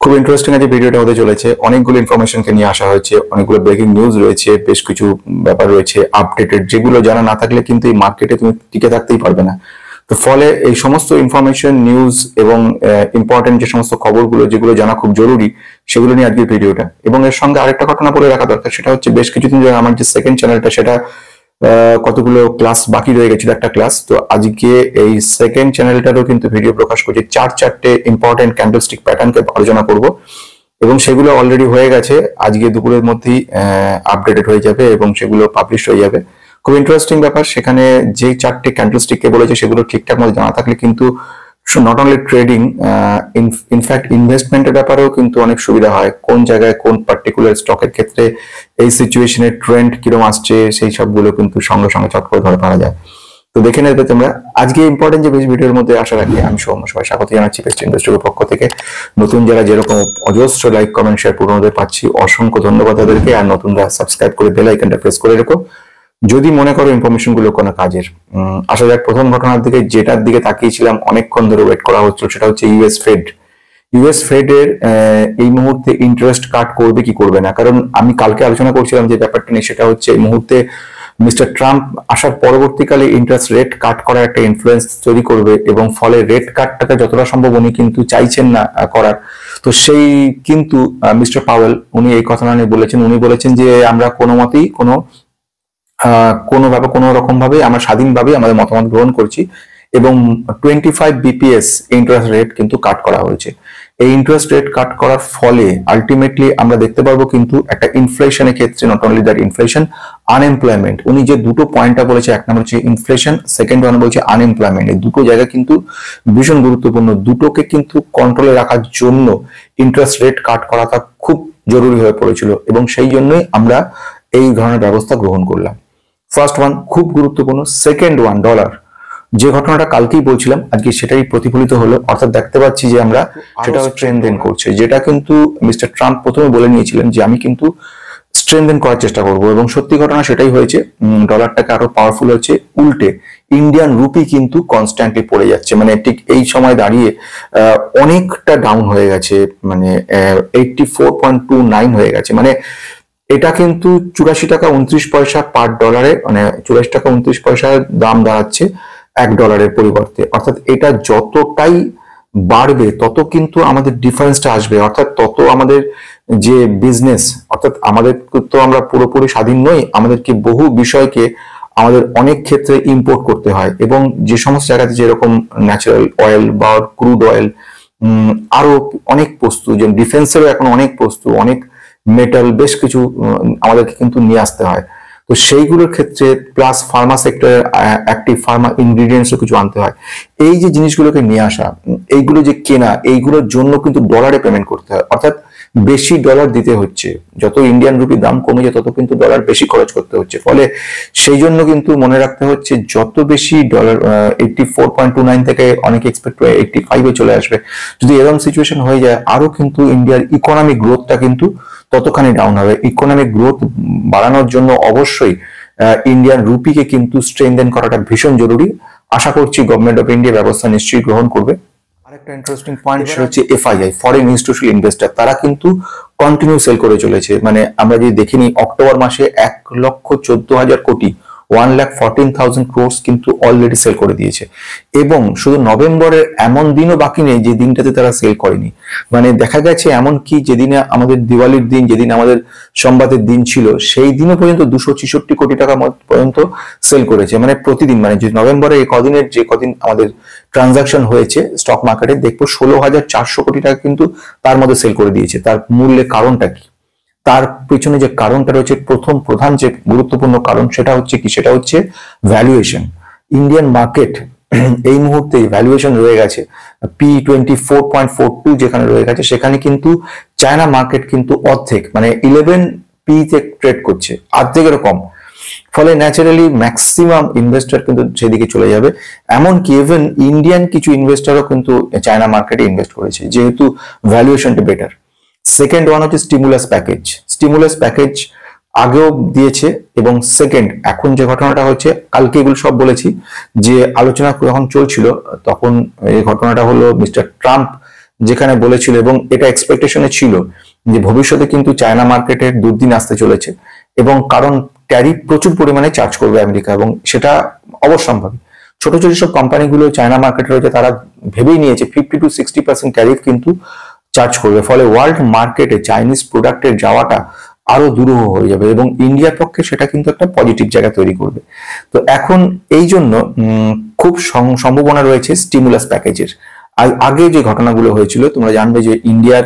খুব ইন্টারেস্টিং আছে ভিডিওটা হতে চলেছে। অনেকগুলো ইনফরমেশনকে নিয়ে আসা হয়েছে, অনেকগুলো ব্রেকিং নিউজ রয়েছে, বেশ কিছু ব্যাপার রয়েছে আপডেটেড, যেগুলো জানা না থাকলে কিন্তু এই মার্কেটে তুমি টিকে থাকতেই পারবে না। তো ফলে এই সমস্ত ইনফরমেশন, নিউজ এবং ইম্পর্টেন্ট যে সমস্ত খবরগুলো যেগুলো জানা খুব জরুরি, সেগুলো নিয়ে আজকের ভিডিওটা। এবং এর সঙ্গে আরেকটা ঘটনা বলে রাখা দরকার, সেটা হচ্ছে বেশ কিছুদিন ধরে আমার যে সেকেন্ড চ্যানেলটা, সেটা কতগুলো ক্লাস বাকি রয়ে গেছিল, একটা ক্লাস। তো আজকে এই সেকেন্ড চ্যানেলটারও কিন্তু ভিডিও প্রকাশ করছি, চারটে ইম্পর্টেন্ট ক্যান্ডেলস্টিক প্যাটার্নকে আলোচনা করব এবং সেগুলো অলরেডি হয়ে গেছে, আজকে দুপুরের মধ্যেই আপডেটেড হয়ে যাবে এবং সেগুলো পাবলিশ হয়ে যাবে। খুব ইন্টারেস্টিং ব্যাপার, সেখানে যে চারটে ক্যান্ডেলস্টিককে বলেছে সেগুলো ঠিকঠাক মতো জানা থাকলে কিন্তু নট অনলি ট্রেডিং, ইনফ্যাক্ট ইনভেস্টমেন্টের ব্যাপারেও কিন্তু অনেক সুবিধা হয়। কোন জায়গায় কোন পার্টিকুলার স্টকের ক্ষেত্রে এই সিচুয়েশনের ট্রেন্ড কিরকম আসছে, সেই সবগুলো কিন্তু সঙ্গে সঙ্গে চট করে ধরে পাওয়া যায়। তো দেখে নেবে তোমরা। আজকে ইম্পর্টেন্ট যে বেশ ভিডিওর মধ্যে আসার আগে আমি সবাই স্বাগত জানাচ্ছি বেস্ট ইন্ডাস্ট্রির পক্ষ থেকে। নতুন যারা যেরকম অজস্র লাইক কমেন্ট শেয়ার পুরোনোদের পাচ্ছি, অসংখ্য ধন্যবাদ তাদেরকে। আর নতুনরা সাবস্ক্রাইব করে বেল আইকনটা প্রেস করে রেখো যদি মনে করো ইনফরমেশন গুলো কোনো কাজের। আসা যাক প্রথম ঘটনার দিকে, যেটার দিকে তাকিয়েছিলাম অনেকক্ষণ ধরে ওয়েট করা হচ্ছিল, সেটা হচ্ছে ইউএস ফেড এর এই মুহূর্তে ইন্টারেস্ট কাট করবে কি করবে না। কারণ আমি কালকে আলোচনা করছিলাম যে ব্যাপারটা নিয়ে, সেটা হচ্ছে এই মুহূর্তে মিস্টার ট্রাম্প আসার পরবর্তীকালে ইন্টারেস্ট রেট কাট করার একটা ইনফ্লুয়েন্স তৈরি করবে এবং ফলে রেট কাটটাকে যতটা সম্ভব উনি কিন্তু চাইছেন না করার। তো সেই কিন্তু মিস্টার পাওয়েল উনি এই কথা নিয়ে বলেছেন। উনি বলেছেন যে আমরা কোনো মতেই কোনো রকম ভাবে আমরা স্বাধীনভাবে আমাদের মতামত গ্রহণ করছি এবং 25 বিপিএস ইন্টারেস্ট রেট কিন্তু কাট করা হয়েছে। এই ইন্টারেস্ট রেট কাট করার ফলে আলটিমেটলি আমরা দেখতে পারবো কিন্তু একটা ইনফ্লেশনের ক্ষেত্রে, not only that inflation, unemployment. উনি যে দুটো পয়েন্টটা বলেছে, এক নম্বর হচ্ছে ইনফ্লেশন, সেকেন্ড ওয়ান বলছে আনএমপ্লয়মেন্ট। এই দুটো জায়গা কিন্তু ভীষণ গুরুত্বপূর্ণ। দুটোকে কিন্তু কন্ট্রোলে রাখার জন্য ইন্টারেস্ট রেট কাট করাটা খুব জরুরি হয়ে পড়েছিল এবং সেই জন্যই আমরা এই ধরনের ব্যবস্থা গ্রহণ করলাম। ফার্স্ট ওয়ান খুব গুরুত্বপূর্ণ, সেকেন্ড ওয়ান ডলার। যে ঘটনাটা কালকেই বলছিলাম আজকে সেটাই প্রতিফলিত হলো, অর্থাৎ দেখতে পাচ্ছি যে আমরা সেটা স্ট্রেনথেন করছে, যেটা কিন্তু মিস্টার ট্রাম্প প্রথমে বলে নিয়েছিলেন যে আমি কিন্তু স্ট্রেনথেন করার চেষ্টা করব এবং সত্যি ঘটনা সেটাই হয়েছে। ডলারটাকে আরো পাওয়ারফুল হচ্ছে। উল্টে ইন্ডিয়ান রুপি কিন্তু কনস্ট্যান্টলি পড়ে যাচ্ছে, মানে ঠিক এই সময় দাঁড়িয়ে অনেকটা ডাউন হয়ে গেছে, মানে 84.29 হয়ে গেছে। মানে এটা কিন্তু 84 টাকা 29 পয়সা পার ডলারে, মানে 84 টাকা 29 পয়সার দাম দাঁড়াচ্ছে $1 পরিবর্তে। অর্থাৎ এটা যতটাই বাড়বে তত কিন্তু আমাদের ডিফারেন্সটা আসবে, অর্থাৎ তত আমাদের যে বিজনেস, অর্থাৎ আমাদের তো আমরা পুরোপুরি স্বাধীন নই, আমাদেরকে বহু বিষয়কে আমাদের অনেক ক্ষেত্রে ইম্পোর্ট করতে হয় এবং যে সমস্ত জায়গাতে যেরকম ন্যাচারাল অয়েল বা ক্রুড অয়েল, আরো অনেক বস্তু, যেমন ডিফেন্সেরও এখন অনেক বস্তু, অনেক মেটাল, বেশ কিছু আমাদেরকে কিন্তু নিয়ে আসতে হয়। তো সেইগুলোর ক্ষেত্রে প্লাস ফার্মা সেক্টরের অ্যাক্টিভ ফার্মা ইনগ্রিডিয়েন্টসও কিছু আনতে হয়। এই যে জিনিসগুলোকে নিয়ে আসা, এইগুলো যে কেনা, এইগুলোর জন্য কিন্তু ডলারে পেমেন্ট করতে হয়, অর্থাৎ বেশি ডলার দিতে হচ্ছে। যত ইন্ডিয়ান রুপি দাম কমেছে তত কিন্তু ডলার বেশি খরচ করতে হচ্ছে। ফলে সেই জন্য কিন্তু মনে রাখতে হচ্ছে যত বেশি ডলার 84.29 থেকে অনেকে এক্সপেক্ট করে 85-এ চলে আসবে। যদি এরকম সিচুয়েশন হয়ে যায়, আরো কিন্তু ইন্ডিয়ার ইকোনমিক গ্রোথটা কিন্তু ততখানি ডাউন হবে। ইকোনমিক গ্রোথ বাড়ানোর জন্য অবশ্যই ইন্ডিয়ান রুপিকে কিন্তু স্ট্রেনথেন করাটা ভীষণ জরুরি। আশা করছি গভর্নমেন্ট অফ ইন্ডিয়া ব্যবস্থা নিশ্চয়ই গ্রহণ করবে। আরেকটা ইন্টারেস্টিং পয়েন্ট সেটা হচ্ছে এফআইআই, ফরেন ইনস্টিটিউশনাল ইনভেস্টর, তারা কিন্তু কন্টিনিউ সেল করে চলেছে। মানে আমরা যদি দেখিনি, অক্টোবর মাসে 1,14,000 কোটি 1,14,000 crores কিন্তু অলরেডি সেল করে দিয়েছে এবং শুধু নভেম্বরের এমন দিনও বাকি নেই যে দিনটাতে তারা সেল করেনি। মানে দেখা গেছে এমন কি যেদিনে আমাদের দিওয়ালির দিন, যেদিন আমাদের সংবাদের দিন ছিল, সেই দিনও পর্যন্ত 266 কোটি টাকা পর্যন্ত সেল করেছে। মানে প্রতিদিন, মানে যে নভেম্বরে এই কদিনের যে কদিন আমাদের ট্রানজাকশন হয়েছে স্টক মার্কেটে, দেখবো 16,400 কোটি টাকা কিন্তু তার মধ্যে সেল করে দিয়েছে। তার মূল্যের কারণটা কি? তার পেছনে যে কারণটা রয়েছে, প্রধান যে গুরুত্বপূর্ণ কারণ, সেটা হচ্ছে কি? সেটা হচ্ছে ভ্যালুয়েশন। ইন্ডিয়ান মার্কেট এই মুহূর্তে ভ্যালুয়েশন রয়ে গেছে P24.42 যেখানে রয়ে গেছে, সেখানে কিন্তু চায়না মার্কেট কিন্তু অর্ধেক, মানে 11p তে ট্রেড করছে, অর্ধেকেরও কম। ফলে ন্যাচারালি ম্যাক্সিমাম ইনভেস্টর কিন্তু সেদিকে চলে যাবে। এমনকি ইভেন ইন্ডিয়ান কিছু ইনভেস্টরও কিন্তু চায়না মার্কেটে ইনভেস্ট করেছে, যেহেতু ভ্যালুয়েশনটা বেটার। সেকেন্ড ওয়ান হচ্ছে স্টিমুলাস প্যাকেজ আগেও দিয়েছে এবং সেকেন্ড এখন যে ঘটনাটা হচ্ছে, কালকে এগুলো সব বলেছি যে আলোচনা যখন চলছিল তখন এই ঘটনাটা হলো, মিস্টার ট্রাম্প যেখানে বলেছিল এবং এটা এক্সপেকটেশনে ছিল যে ভবিষ্যতে কিন্তু চায়না মার্কেটের দুর্দিন আসতে চলেছে, এবং কারণ ট্যারিফ প্রচুর পরিমাণে চার্জ করবে আমেরিকা, এবং সেটা অবশ্যম্ভাবী। ছোট ছোট সব কোম্পানিগুলো চায়না মার্কেটে রয়েছে, তারা ভেবেই নিয়েছে 50 to 60% ট্যারিফ কিন্তু চার্জ করবে, ফলে ওয়ার্ল্ড মার্কেটে চাইনিজ প্রোডাক্টের যাওয়াটা আরো দুরূহ হয়ে যাবে, এবং ইন্ডিয়ার পক্ষে সেটা কিন্তু একটা পজিটিভ জায়গা তৈরি করবে। তো এখন এই জন্য খুব সম্ভাবনা রয়েছে স্টিমুলাস প্যাকেজের। আগে যে ঘটনাগুলো হয়েছিল তোমরা জানবে যে ইন্ডিয়ার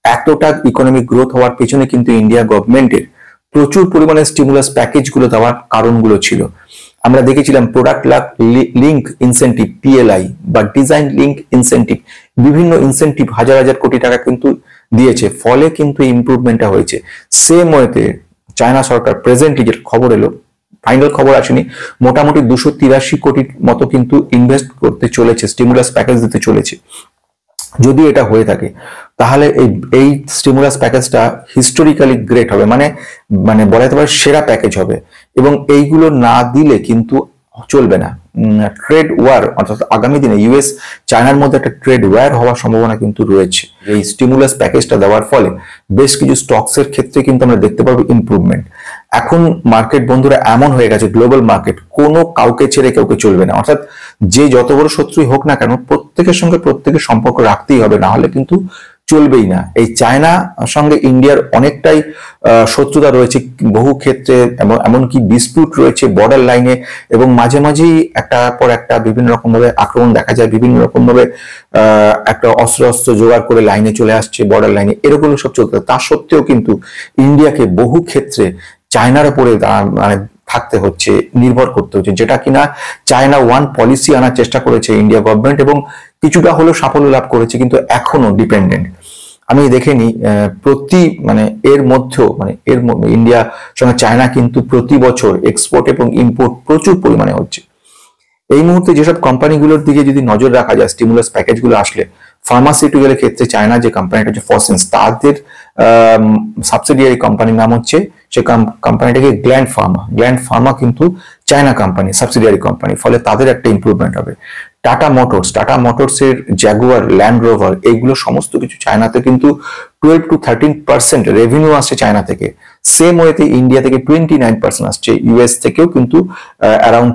এতটা ইকোনমিক গ্রোথ হওয়ার পেছনে কিন্তু ইন্ডিয়া গভর্নমেন্টের প্রচুর পরিমাণে স্টিমুলাস প্যাকেজগুলো দেওয়ার কারণগুলো ছিল। আমরা দেখেছিলাম প্রোডাক্ট লিঙ্ক ইনসেন্টিভ পিএলআই বা ডিজাইন লিঙ্ক ইনসেন্টিভ, বিভিন্ন ইনসেন্টিভ হাজার হাজার কোটি টাকা কিন্তু দিয়েছে, ফলে কিন্তু ইমপ্রুভমেন্টটা হয়েছে। সেম ওয়েতে চায়না সরকার প্রেজেন্টলি যেটা খবর এলো, ফাইনাল খবর আসেনি, মোটামুটি 283 কোটির মতো কিন্তু ইনভেস্ট করতে চলেছে, স্টিমুলাস প্যাকেজ দিতে চলেছে। যদি এটা হয়ে থাকে তাহলে এই স্টিমুলাস প্যাকেজটা হিস্টোরিক্যালি গ্রেট হবে, মানে বলা যেতে পারে সেরা প্যাকেজ হবে, এবং এইগুলো না দিলে কিন্তু চলবে না। ট্রেড ওয়ার, অর্থাৎ আগামী দিনে ইউএস চায়নার মধ্যে একটা ট্রেড ওয়ার হওয়ার সম্ভাবনা কিন্তু রয়েছে। এই স্টিমুলাস প্যাকেজটা দেওয়ার ফলে বেশ কিছু স্টকসের ক্ষেত্রে কিন্তু আমরা দেখতে পাবো ইমপ্রুভমেন্ট। এখন মার্কেট বন্ধুরা এমন হয়ে গেছে, গ্লোবাল মার্কেট কোনো কাউকে ছেড়ে কাউকে চলবে না, অর্থাৎ যে যত বড় শত্রুই হোক না কেন প্রত্যেকের সঙ্গে প্রত্যেকের সম্পর্ক রাখতেই হবে, না হলে কিন্তু চলবেই না। এই চায়না সঙ্গে ইন্ডিয়ার অনেকটাই শত্রুতা রয়েছে বহু ক্ষেত্রে, এবং এমনকি ডিসপিউট রয়েছে বর্ডার লাইনে, এবং মাঝে মাঝেই একটা পর একটা বিভিন্ন রকম ভাবে আক্রমণ দেখা যায়, বিভিন্ন রকম ভাবে একটা অস্ত্র জোগাড় করে লাইনে চলে আসছে বর্ডার লাইনে, এরকম সব চলতে। তা সত্ত্বেও কিন্তু ইন্ডিয়াকে বহু ক্ষেত্রে চায়নার উপরে মানে থাকতে হচ্ছে, নির্ভর করতে হচ্ছে, যেটা কিনা চায়না ওয়ান পলিসি আনার চেষ্টা করেছে ইন্ডিয়া গভর্নমেন্ট, এবং কিছুটা হলেও সাফল্য লাভ করেছে, কিন্তু এখনো ডিপেন্ডেন্ট। আমি দেখিনি এর মধ্যেও ইন্ডিয়া সঙ্গে চায়না কিন্তু প্রতি বছর এক্সপোর্ট এবং ইম্পোর্ট প্রচুর পরিমাণে হচ্ছে। এই মুহূর্তে যেসব কোম্পানিগুলোর দিকে যদি নজর রাখা যায় স্টিমুলাস প্যাকেজগুলো আসলে, ফার্মাসিউটিক্যালের ক্ষেত্রে চায়না যে কোম্পানিটা হচ্ছে ফসেন্স, তাদের সাবসিডিয়ারি কোম্পানির নাম হচ্ছে, সে কোম্পানিটাকে গ্ল্যান্ড ফার্মা কিন্তু চায়না কোম্পানি, সাবসিডিয়ারি কোম্পানি, ফলে তাদের একটা ইমপ্রুভমেন্ট হবে। টাটা মোটরস এর জাগুয়ার, ল্যান্ড রোভার, এইগুলো সমস্ত কিছু চায়নাতে কিন্তু 12 to 13% রেভিনিউ আসছে চায়না থেকে। সেম ওয়েতে ইন্ডিয়া থেকে 29% আসছে, ইউএস থেকেও কিন্তু অ্যারাউন্ড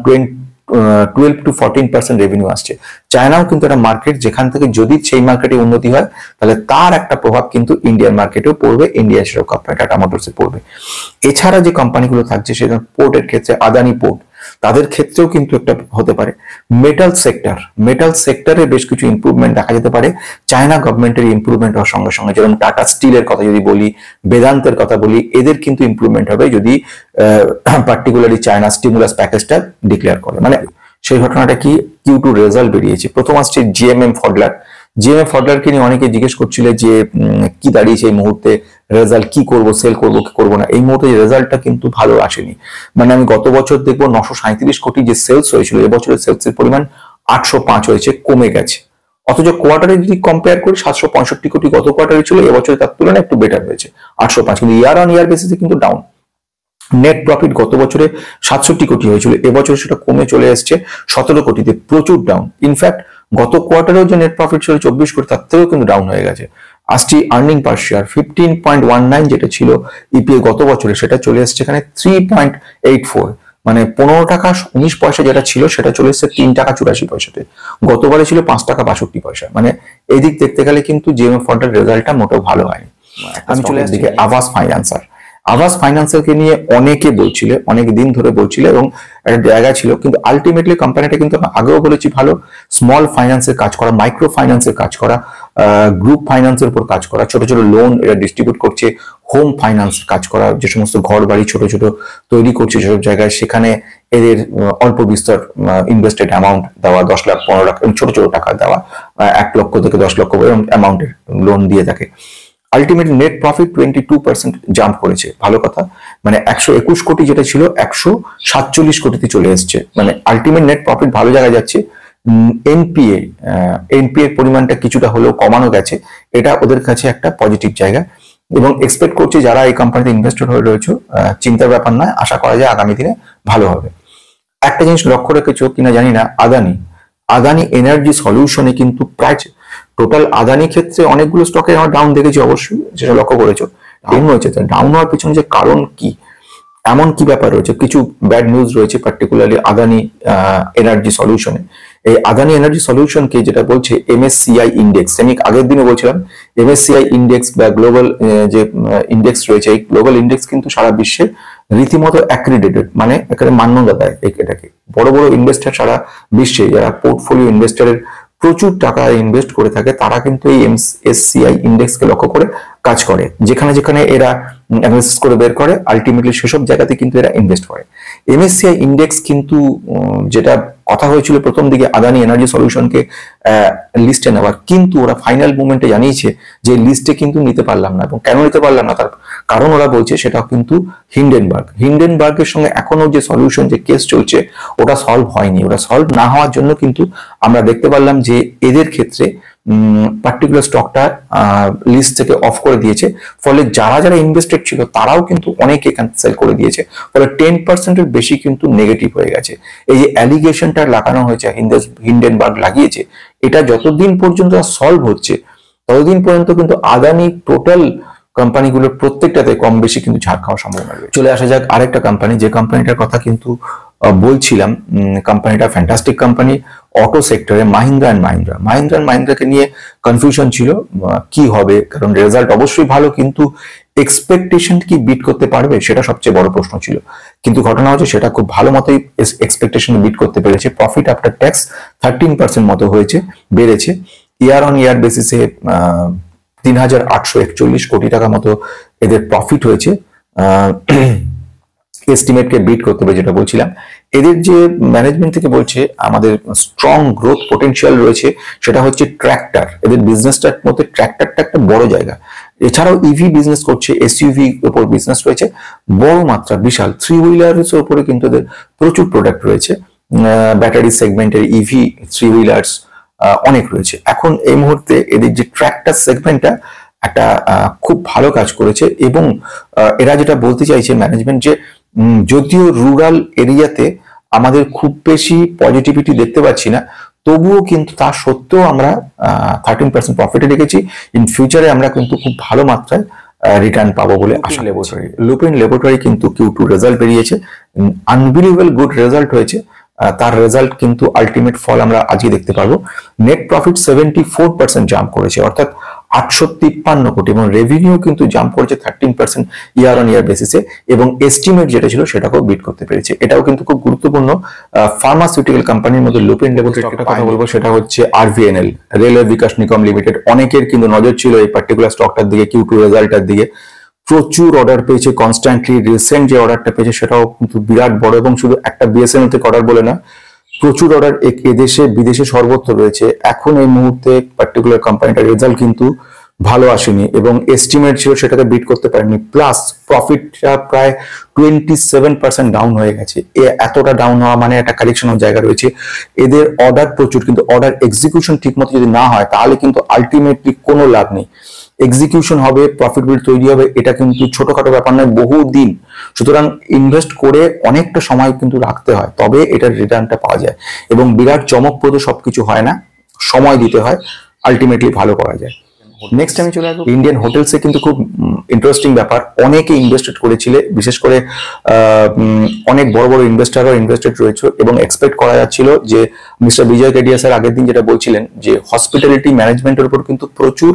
12 to 14% রেভিনিউ আসছে। চায়নাও কিন্তু একটা মার্কেট, যেখান থেকে যদি সেই মার্কেটে উন্নতি হয় তাহলে তার একটা প্রভাব কিন্তু ইন্ডিয়ান মার্কেটেও পড়বে, ইন্ডিয়ার সেসব কোম্পানি টাটা মোটরসে পড়বে। এছাড়া যে কোম্পানিগুলো থাকছে সেটা পোর্টের ক্ষেত্রে আদানি পোর্ট, তাদের ক্ষেত্রেও কিন্তু একটা হতে পারে। মেটাল সেক্টরে বেশ কিছু ইমপ্রুভমেন্ট দেখা যেতে পারে চায়না গভর্নমেন্টের ইমপ্রুভমেন্ট হওয়ার সঙ্গে সঙ্গে। যেরকম টাটা স্টিলের কথা যদি বলি, বেদান্তের কথা বলি, এদের কিন্তু ইমপ্রুভমেন্ট হবে যদি পার্টিকুলারলি চায়না স্টিমুলাস প্যাকেজটা ডিক্লেয়ার করে। মানে সেই ঘটনাটা কি, Q2 রেজাল্ট বেরিয়েছে। প্রথম আসছে জিএমএম ফডলারকে নিয়ে অনেকে জিজ্ঞেস করছিল যে কি দাঁড়িয়েছে এই মুহূর্তে রেজাল্ট, কি করব, সেল করব কি করব না। এই মুহূর্তে রেজাল্টটা কিন্তু ভালো আসেনি, মানে আমি গত বছর দেখবো 937 কোটি যে সেলস হয়েছিল, এবছরের সেলসের পরিমাণ 805 হয়েছে, কমে গেছে। অথচ কোয়ার্টারে যদি কম্পেয়ার করি 765 কোটি গত কোয়ার্টারে ছিল, এবছরে তার তুলনায় একটু বেটার হয়েছে 805, কিন্তু ইয়ার অন ইয়ার বেসিসে কিন্তু ডাউন। নেট প্রফিট গত বছরে 67 কোটি হয়েছিল, এবছর সেটা কমে চলে এসছে 17 কোটিতে, প্রচুর ডাউন। ইনফ্যাক্ট গত কোয়ার্টারেও যে নেট প্রফিট ছিল 24 কোটি, তার থেকেও কিন্তু ডাউন হয়ে গেছে। আসছি আর্নিং পার শেয়ার 15.19 যেটা ছিল ইপিএ গত বছরে, সেটা চলে এসছে এখানে 3.84, মানে 15 টাকা 19 পয়সা যেটা ছিল সেটা চলে এসছে 3 টাকা 84 পয়সাতে, গতবারে ছিল 5 টাকা 62 পয়সা। মানে এই দিক দেখতে গেলে কিন্তু জিএমএফ ফন্ডের রেজাল্টটা মোটেও ভালো হয়নি। আমি চলে আসছি আভাস ফাইন্যান্সারকে নিয়ে অনেকে বলছিল, অনেক দিন ধরে বলছিল, এবং একটা জায়গা ছিল, কিন্তু আলটিমেটলি কোম্পানিটা কিন্তু আগেও বলেছি ভালো স্মল ফাইন্যান্সের কাজ করা, মাইক্রো ফাইন্যান্সের কাজ করা, গ্রুপ ফাইন্যান্সের উপর কাজ করা, ছোট ছোট লোন এরা ডিস্ট্রিবিউট করছে, হোম ফাইন্যান্স কাজ করা, যে সমস্ত ঘর বাড়ি ছোট ছোট তৈরি করছে যেসব জায়গায়, সেখানে এদের অল্প বিস্তর ইনভেস্টেড অ্যামাউন্ট দেওয়া, 10 লাখ 15 লাখ ছোট ছোট টাকা দেওয়া, 1 লক্ষ থেকে 10 লক্ষ এরকম অ্যামাউন্টের লোন দিয়ে থাকে। আলটিমেটলি নেট প্রফিট 22% জাম্প করেছে, ভালো কথা। মানে 121 কোটি যেটা ছিল 147 কোটিতে চলে এসছে, মানে আলটিমেট নেট প্রফিট ভালো জায়গায় যাচ্ছে। এনপিএ এর পরিমাণটা কিছুটা হলেও কমানো গেছে, এটা ওদের কাছে একটা পজিটিভ জায়গা, এবং এক্সপেক্ট করছি যারা এই কোম্পানিতে ইনভেস্টেড হয়ে রয়েছে, চিন্তার ব্যাপার নয়, আশা করা যায় আগামী দিনে ভালো হবে। একটা জিনিস লক্ষ্য রেখেছো কিনা জানি না, আদানি এনার্জি সলিউশনে কিন্তু প্রায় টোটাল আদানি ক্ষেত্রে অনেকগুলো স্টকে আমরা ডাউন দেখেছি, অবশ্যই যেটা লক্ষ্য করেছো ডাউন হয়েছে। ডাউন হওয়ার পিছনে যে কারণ কি, এমন কি ব্যাপার রয়েছে, কিছু ব্যাড নিউজ রয়েছে পার্টিকুলারলি আদানি এনার্জি সলিউশনে। এই আদানি এনার্জি সলিউশনকে যেটা বলছে MSCI ইন্ডেক্স, আমি আগের দিনে বলছিলাম MSCI ইন্ডেক্স বা গ্লোবাল যে ইন্ডেক্স রয়েছে, এই গ্লোবাল ইন্ডেক্স কিন্তু সারা বিশ্বে রীতিমতো অ্যাক্রিডেটেড, মানে এখানে মান্যতা দেয় এটাকে। বড় বড় ইনভেস্টার সারা বিশ্বে যারা পোর্টফোলিও ইনভেস্টারের প্রচুর টাকা ইনভেস্ট করে থাকে, তারা কিন্তু এই MSCI ইন্ডেক্সকে লক্ষ্য করে কাজ করে। যেখানে যেখানে এরা অ্যানালিসিস করে বের করে, আলটিমেটলি সেসব জায়গাতে কিন্তু এরা ইনভেস্ট করে। MSCI ইন্ডেক্স কিন্তু যেটা কথা হয়েছিল প্রথম দিকে আদানি এনার্জি সলিউশনকে লিস্টে নেওয়ার, কিন্তু ওরা ফাইনাল মুভমেন্টে জানিয়েছে যে লিস্টে কিন্তু নিতে পারলাম না। এবং কেন নিতে পারলাম না তার কারণ ওরা বলছে সেটা কিন্তু হিন্ডেনবার্গের সঙ্গে এখনো যে সলিউশন যে কেস চলছে ওটা সলভ হয়নি। ওটা সলভ না হওয়ার জন্য কিন্তু আমরা দেখতে পারলাম যে এদের ক্ষেত্রে পার্টিকুলার স্টকটা লিস্ট থেকে অফ করে দিয়েছে। ফলে যারা যারা ইনভেস্টেড ছিল তারাও কিন্তু অনেকে ক্যান্সেল করে দিয়েছে। ফলে 10% বেশি কিন্তু নেগেটিভ হয়ে গেছে। এই যে অ্যালিগেশনটা লাগানো হয়েছে, হিন্ডেনবার্গ লাগিয়েছে, এটা যতদিন পর্যন্ত সলভ হচ্ছে ততদিন পর্যন্ত কিন্তু আদানি টোটাল কোম্পানিগুলোর প্রত্যেকটাতে কম বেশি কিন্তু ঝাড় খাওয়ার সম্ভাবনা রয়েছে। চলে আসা যাক আরেকটা কোম্পানি, যে কোম্পানিটার কথা কিন্তু বলছিলাম। কোম্পানিটা ফ্যান্টাস্টিক কোম্পানি অটো সেক্টরে, মাহিন্দ্রা অ্যান্ড মাহিন্দ্রাকে নিয়ে কনফিউশন ছিল কি হবে, কারণ রেজাল্ট অবশ্যই ভালো, কিন্তু এক্সপেকটেশন কি বিট করতে পারবে সেটা সবচেয়ে বড় প্রশ্ন ছিল। কিন্তু ঘটনা হচ্ছে সেটা খুব ভালো মতোই এক্সপেকটেশন বিট করতে পেরেছে। প্রফিট আফটার ট্যাক্স 13% মতো হয়েছে, বেড়েছে। ইয়ার অন ইয়ার বেসিসে 3,841 কোটি টাকা মতো এদের প্রফিট হয়েছে। এস্টিমেটকে বিট করতে হবে, যেটা বলছিলাম। এদের যে ম্যানেজমেন্ট থেকে বলছে আমাদের স্ট্রং গ্রোথ পোটেনশিয়াল রয়েছে, সেটা হচ্ছে ট্র্যাক্টর। এদের বিজনেসটার মধ্যে ট্র্যাক্টরটা একটা বড় জায়গা। এছাড়াও ইভি বিজনেস করছে, SUV উপর বিজনেস রয়েছে বড় মাত্রা, বিশাল। 3 হুইলার্স এর উপরে কিন্তু এদের প্রচুর প্রোডাক্ট রয়েছে। ব্যাটারি সেগমেন্টের ইভি 3 হুইলার্স অনেক রয়েছে। এখন এই মুহূর্তে এদের যে ট্র্যাক্টর সেগমেন্টটা একটা খুব ভালো কাজ করেছে। এবং এরা যেটা বলতে চাইছে ম্যানেজমেন্ট, যে যদিও রুরাল এরিয়াতে আমাদের খুব বেশি পজিটিভিটি দেখতে পাচ্ছি না, তবুও কিন্তু তা সত্ত্বেও আমরা 13% প্রফিটে রেখেছি। ইন ফিউচারে আমরা কিন্তু খুব ভালো মাত্রায় রিটার্ন পাবো বলে আশা। লুপিন ল্যাবরেটরি কিন্তু Q2 রেজাল্ট বেরিয়েছে, আনবিলিভেবল গুড রেজাল্ট হয়েছে। তার রেজাল্ট কিন্তু আলটিমেট ফল আমরা আজকে দেখতে পারবো। নেট প্রফিট 74% জাম্প করেছে, অর্থাৎ 853 কোটি, এবং রেভিনিউ কিন্তু জাম্প করেছে 13% ইয়ার অন ইয়ার বেসিসে, এবং এস্টিমেট যেটা ছিল সেটাকেও বিট করতে পেরেছে। এটাও কিন্তু খুব গুরুত্বপূর্ণ ফার্মাসিউটিক্যাল কোম্পানির মধ্যে লুপিন ল্যাবরেটরির কথা বলবো, সেটা হচ্ছে RVNL, railway Vikas Nigam limited. অনেকের কিন্তু নজর ছিল এই পার্টিকুলার স্টকটার দিকে, Q2 রেজাল্টের দিকে। প্রচুর অর্ডার পেয়েছে কনস্ট্যান্টলি। রিসেন্ট যে অর্ডারটা পেয়েছে সেটাও কিন্তু বিরাট বড়, এবং শুধু একটা BSNL থেকে অর্ডার বলে না, প্রচুর অর্ডার এদেশে বিদেশে সর্বত্র রয়েছে। এখন এই মুহূর্তে পার্টিকুলার কোম্পানিটার রেজাল্ট কিন্তু ভালো আসেনি, এবং এস্টিমেট ছিল সেটাকে বিট করতে পারেনি। প্লাস প্রফিটটা প্রায় 27% ডাউন হয়ে গেছে। এতটা ডাউন হওয়া মানে একটা কারেকশনের জায়গা রয়েছে। এদের অর্ডার প্রচুর, কিন্তু অর্ডার এক্সিকিউশন ঠিক মতো যদি না হয় তাহলে কিন্তু আলটিমেটলি কোনো লাভ নেই। এক্সিকিউশন হবে, প্রফিটেবিলিটি তৈরি হবে, এটা কিন্তু ছোটখাটো ব্যাপার নয়, বহু দিন। সুতরাং ইনভেস্ট করে অনেকটা সময় কিন্তু রাখতে হয়, তবে এটার রিটার্নটা পাওয়া যায়। এবং বিরাট চমকপ্রদ সবকিছু হয় না, সময় দিতে হয়, আলটিমেটলি ভালো করা যায়। নেক্সট আমি চলে আসবো ইন্ডিয়ান হোটেলসে। কিন্তু খুব ইন্টারেস্টিং ব্যাপার, অনেকে ইনভেস্টেড করেছিলে, বিশেষ করে অনেক বড় বড় ইনভেস্টারও ইনভেস্টেড রয়েছে, এবং এক্সপেক্ট করা যাচ্ছিল যে মিস্টার বিজয় কেডিয়া স্যার আগের দিন যেটা বলছিলেন যে হসপিটালিটি ম্যানেজমেন্টের উপর কিন্তু প্রচুর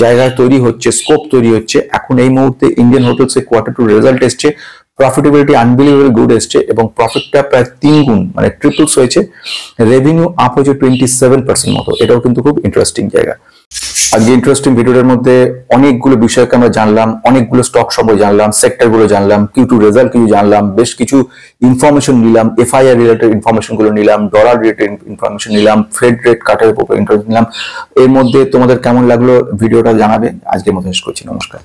জায়গায় তৈরি হচ্ছে, স্কোপ তৈরি হচ্ছে। এখন এই মুহূর্তে ইন্ডিয়ান হোটেলসে Q2 রেজাল্ট এসছে, প্রফিটেবিলিটি আনবিলিভেবল গুড এসছে, এবং প্রফিটটা প্রায় 3 গুণ মানে ট্রিপলস হয়েছে। রেভিনিউ আপ হয়েছে 27% মতো। এটাও কিন্তু খুব ইন্টারেস্টিং জায়গা। আজকে ইন্টারেস্টিং ভিডিওর মধ্যে অনেকগুলো বিষয়কে আমরা জানলাম, অনেকগুলো স্টক সম্পর্কে জানলাম, সেক্টরগুলো জানলাম, Q2 রেজাল্ট কিছু জানলাম, বেশ কিছু ইনফরমেশন নিলাম, FIR রিলেটেড ইনফরমেশন গুলো নিলাম, ডলার রিলেটেড ইনফরমেশন নিলাম, ফেড রেট কাটের উপর ইন্টারেস্ট নিলাম। এর মধ্যে তোমাদের কেমন লাগলো ভিডিওটা জানাবে। আজকের মতো শেষ করছি, নমস্কার।